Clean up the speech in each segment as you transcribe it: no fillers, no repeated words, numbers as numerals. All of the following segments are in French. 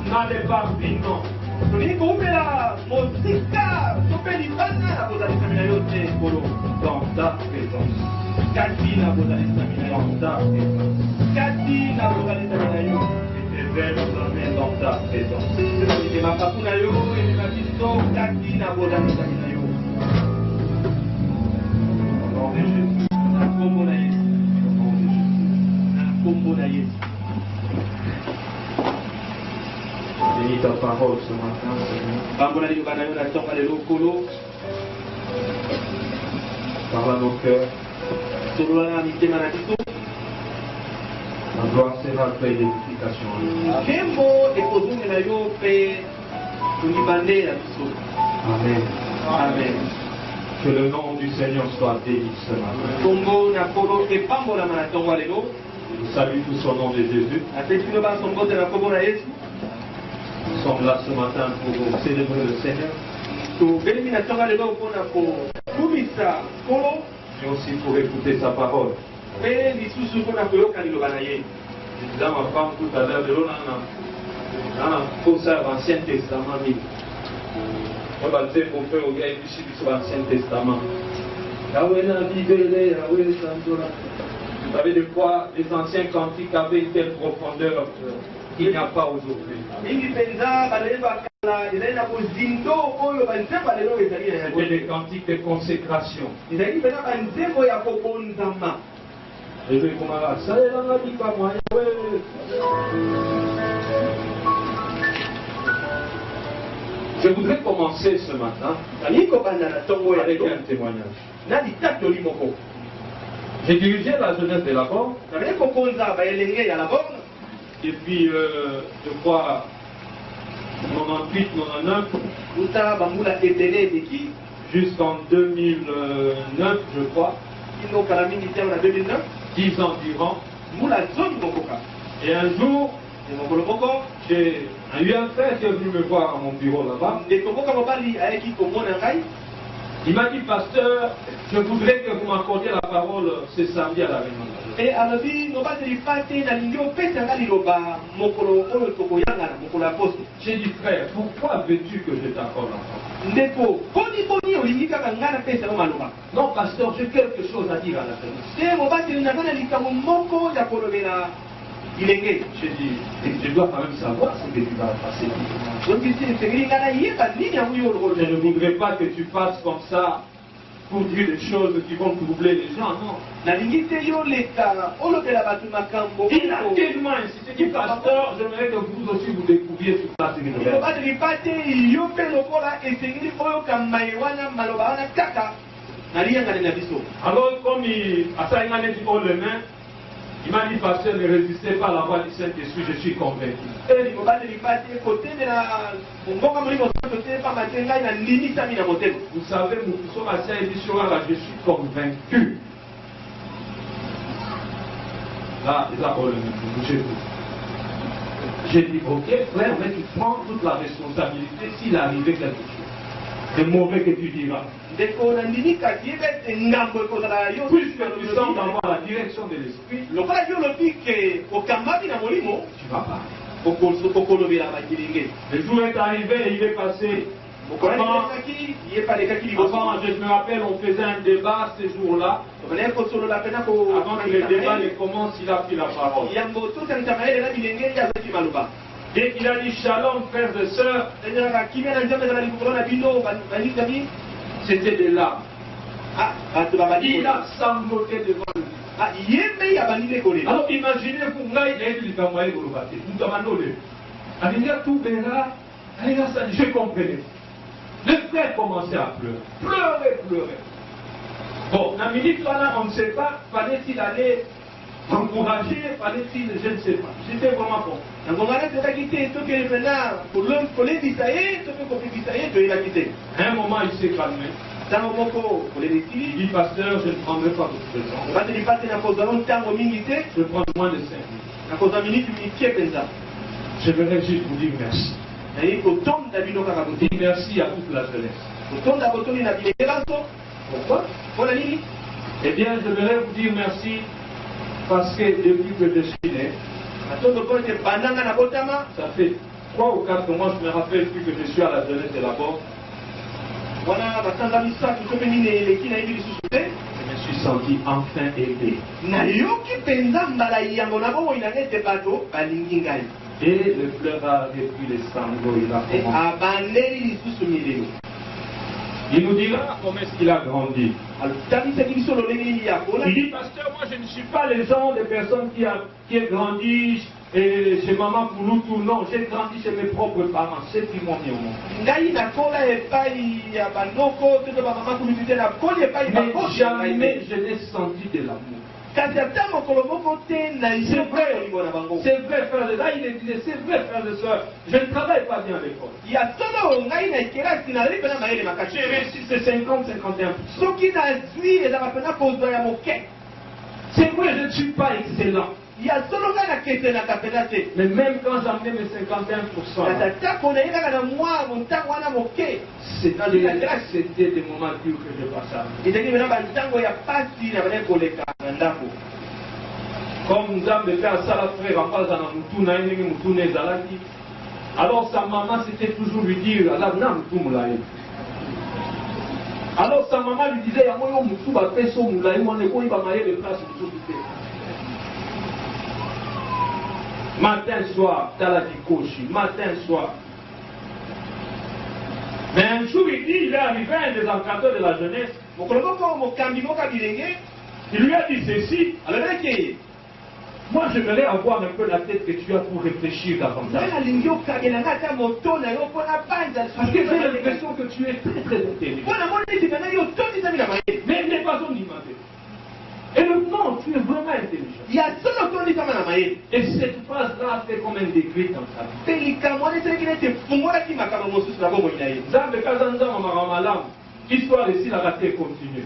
n'allez pas vivant. Dans ta présence. Dans ta présence. Éternel, dans ta présence. Au nom de Jésus. Bénis ta parole ce matin, Seigneur. Parle à nos cœurs. La gloire sera après l'édification. Amen. Amen. Que le nom du Seigneur soit béni ce matin. Nous saluons tous au nom de Jésus. Nous sommes là ce matin pour célébrer le Seigneur. Mais aussi pour écouter sa parole. Je disais à ma femme tout à l'heure, dans l'Ancien Testament, on va le faire pour faire au gars et puis sur l'Ancien Testament. Vous savez de quoi les anciens cantiques avaient une telle profondeur qu'il n'y a pas aujourd'hui. C'était des cantiques de consécration. Je voudrais commencer ce matin avec un témoignage. J'ai dirigé la jeunesse de la borne depuis, je crois, 98, 99, jusqu'en 2009, je crois. 10 ans durant. Et un jour, j'ai eu un frère qui est venu me voir à mon bureau là-bas. Il m'a dit, pasteur, je voudrais que vous m'accordiez la parole ce samedi à la réunion. J'ai dit, frère, pourquoi veux-tu que je t'accorde la parole? Non, pasteur, j'ai quelque chose à dire à la jeunesse. J'ai dit, je dois quand même savoir ce que tu vas passer. Je ne voudrais pas que tu fasses comme ça pour dire des choses qui vont troubler les gens, non. Il a tellement insisté, dit, pasteur, j'aimerais que vous aussi vous découvriez tout ça. Alors, comme il a dit haut les mains, il m'a dit, pasteur, ne résistez pas à la voix du Saint-Esprit, je suis convaincu. Vous savez, nous sommes à cette émission là, je suis convaincu. Là, j'ai dit, ok, frère, mais tu prends toute la responsabilité s'il arrivait quelque chose de mauvais que tu diras. Puisque nous sommes dans la direction de l'esprit, tu vas parler. Le jour est arrivé, il est passé. Avant, je me rappelle, on faisait un débat ce jour-là. Avant que le débat ne commence, il a pris la parole. Et il a dit, shalom frères et sœurs. C'était des larmes. Il a sangloté devant lui. Alors imaginez-vous, là il est je comprenais. Le frère commençait à pleurer. Bon, la minute là, on ne sait pas, fallait-il aller encourager, fallait-il, je ne sais pas. J'étais vraiment bon. À un moment, il s'est calmé. Il dit, pasteur, je ne prendrai pas votre présence. Je prends moins de 5 minutes. Je voudrais juste vous dire merci. Dire merci à toute la jeunesse. Pourquoi? Eh bien, je voudrais vous dire merci parce que depuis que je suis né, Ça fait 3 ou 4 mois, je me rappelle plus que je suis à la jeunesse de la Borde. Je me suis senti enfin aidé. Et le fleuve a repris les sanglots, il a commencé. Il nous dira comment est-ce qu'il a grandi. Il dit, pasteur, moi je ne suis pas le genre de personne qui a grandi chez maman Kouloutou. Non, j'ai grandi chez mes propres parents, ceux qui m'ont mis au monde. Mais jamais je n'ai senti de l'amour. C'est vrai, frère de là, il disait, c'est vrai, frère de soeur, je ne travaille pas bien à l'école. J'ai réussi ces 50-51%. C'est vrai, je ne suis pas excellent. Mais même quand j'amenais mes 51%, c'était des moments durs que je passais. Comme nous avons fait ça, la frère, alors sa maman c'était toujours lui dire, alors sa maman lui disait, matin, soir, matin, soir. Mais un jour, il dit, il est arrivé un des encadreurs de la jeunesse. Il lui a dit ceci. Moi, j'aimerais avoir un peu la tête que tu as pour réfléchir davantage. Parce que j'ai l'impression que tu es très très intelligent. Mais il n'est pas demandé. Et le non, tu es vraiment intelligent. Et cette phrase-là a fait comme un déclic dans sa vie. Histoire ici, la raté continue.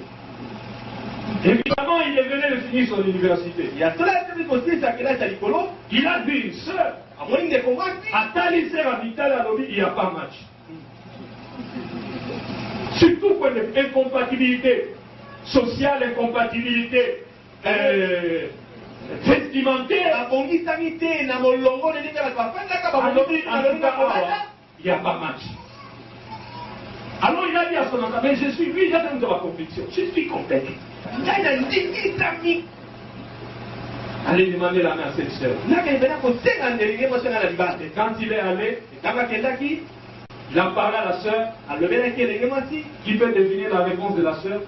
Évidemment, il est venu de finir son université. Il a vu une soeur. À Talisser, à Vital, il n'y a pas match. Surtout pour l'incompatibilité sociale, incompatibilité vestimentaire. Il n'y a pas match. Alors il a dit à son enfant, mais je suis lui, j'ai de ma conviction, je suis compétent. Allez demander la main à cette sœur. Quand il est allé, il a parlé à la sœur. Qui peut deviner la réponse de la sœur?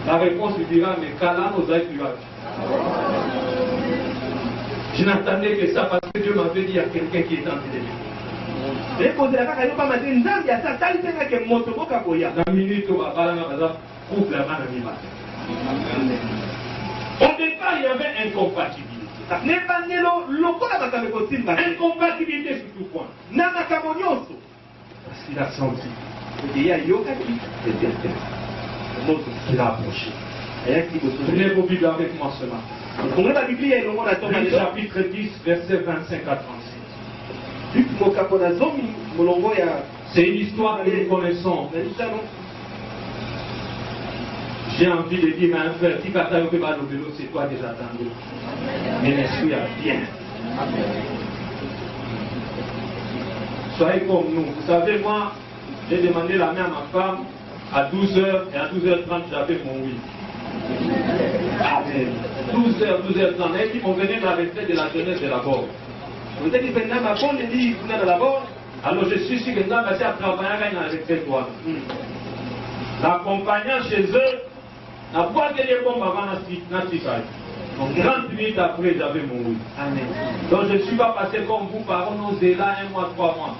La réponse lui dira, mais Kala nous a écrit. Je n'attendais que ça parce que Dieu m'avait dit, il y a quelqu'un qui est en télévision. Au départ, il y avait incompatibilité. Incompatibilité sur tout point. Parce qu'il a senti. Il a approché. Prenez vos Bibles avec moi ce matin. Luc chapitre 10, versets 25 à 36. C'est une histoire que nous connaissons. J'ai envie de dire à un frère, si Katayo peut pas vélo, c'est toi que j'attendais. Mais l'esprit a bien. Soyez comme nous. Vous savez, moi, j'ai demandé la main à ma femme à 12h et à 12h30, j'avais mon oui. Amen. 12h, 12h30. Et puis on venait de la retraite de la jeunesse de la Borde. Alors je suis sûr que nous avons à travailler dans la retraite. L'accompagnant chez eux, la boîte de bombes avant la 30 minutes après, j'avais mon oui. Amen. Donc je ne suis pas passé comme vous, par nos là 1 mois, 3 mois.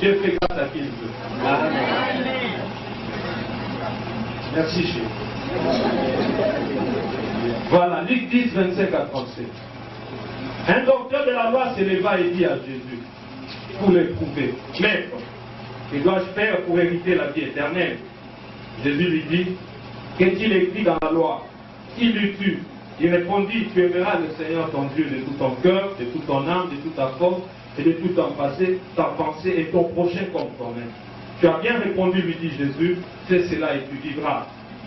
J'ai fait grâce à qui il veut. Amen. Merci, chef. Voilà, Luc 10, 25 à 37. Un docteur de la loi s'éleva et dit à Jésus, pour l'éprouver, Maître, que dois-je faire pour hériter la vie éternelle? Jésus lui dit, qu'est-il écrit dans la loi? Qui lui tue? Il répondit, tu aimeras le Seigneur ton Dieu de tout ton cœur, de toute ton âme, de toute ta force, et de toute ta pensée, et ton prochain comme toi-même. Tu as bien répondu, lui dit Jésus, fais cela et tu vivras.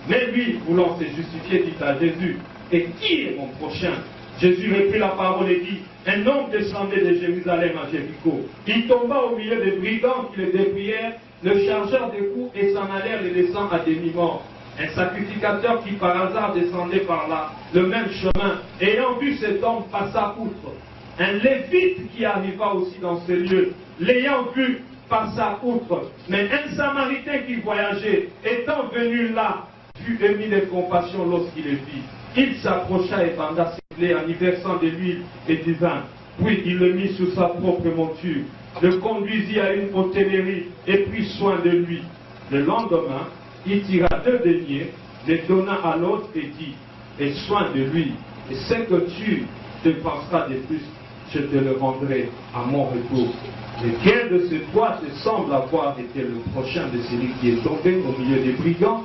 Mais lui, voulant se justifier, dit à Jésus, et qui est mon prochain? Jésus reprit la parole et dit, un homme descendait de Jérusalem à Jéricho. Il tomba au milieu des brigands qui le déprièrent, le chargèrent des coups et s'en allèrent les laissant à demi-mort. Un sacrificateur qui par hasard descendait par là, le même chemin, ayant vu cet homme, passa outre. Un lévite qui arriva aussi dans ce lieu, l'ayant vu, passa outre. Mais un samaritain qui voyageait, étant venu là, fut ému de compassion lorsqu'il le vit. Il s'approcha et banda ses plaies en y versant de l'huile et du vin. Puis il le mit sous sa propre monture, le conduisit à une hôtellerie et prit soin de lui. Le lendemain, il tira 2 deniers, les donna à l'autre et dit, aie soin de lui, et ce que tu dépenseras de plus, je te le rendrai à mon retour. Lequel de ces 3 te semble avoir été le prochain de celui qui est tombé au milieu des brigands?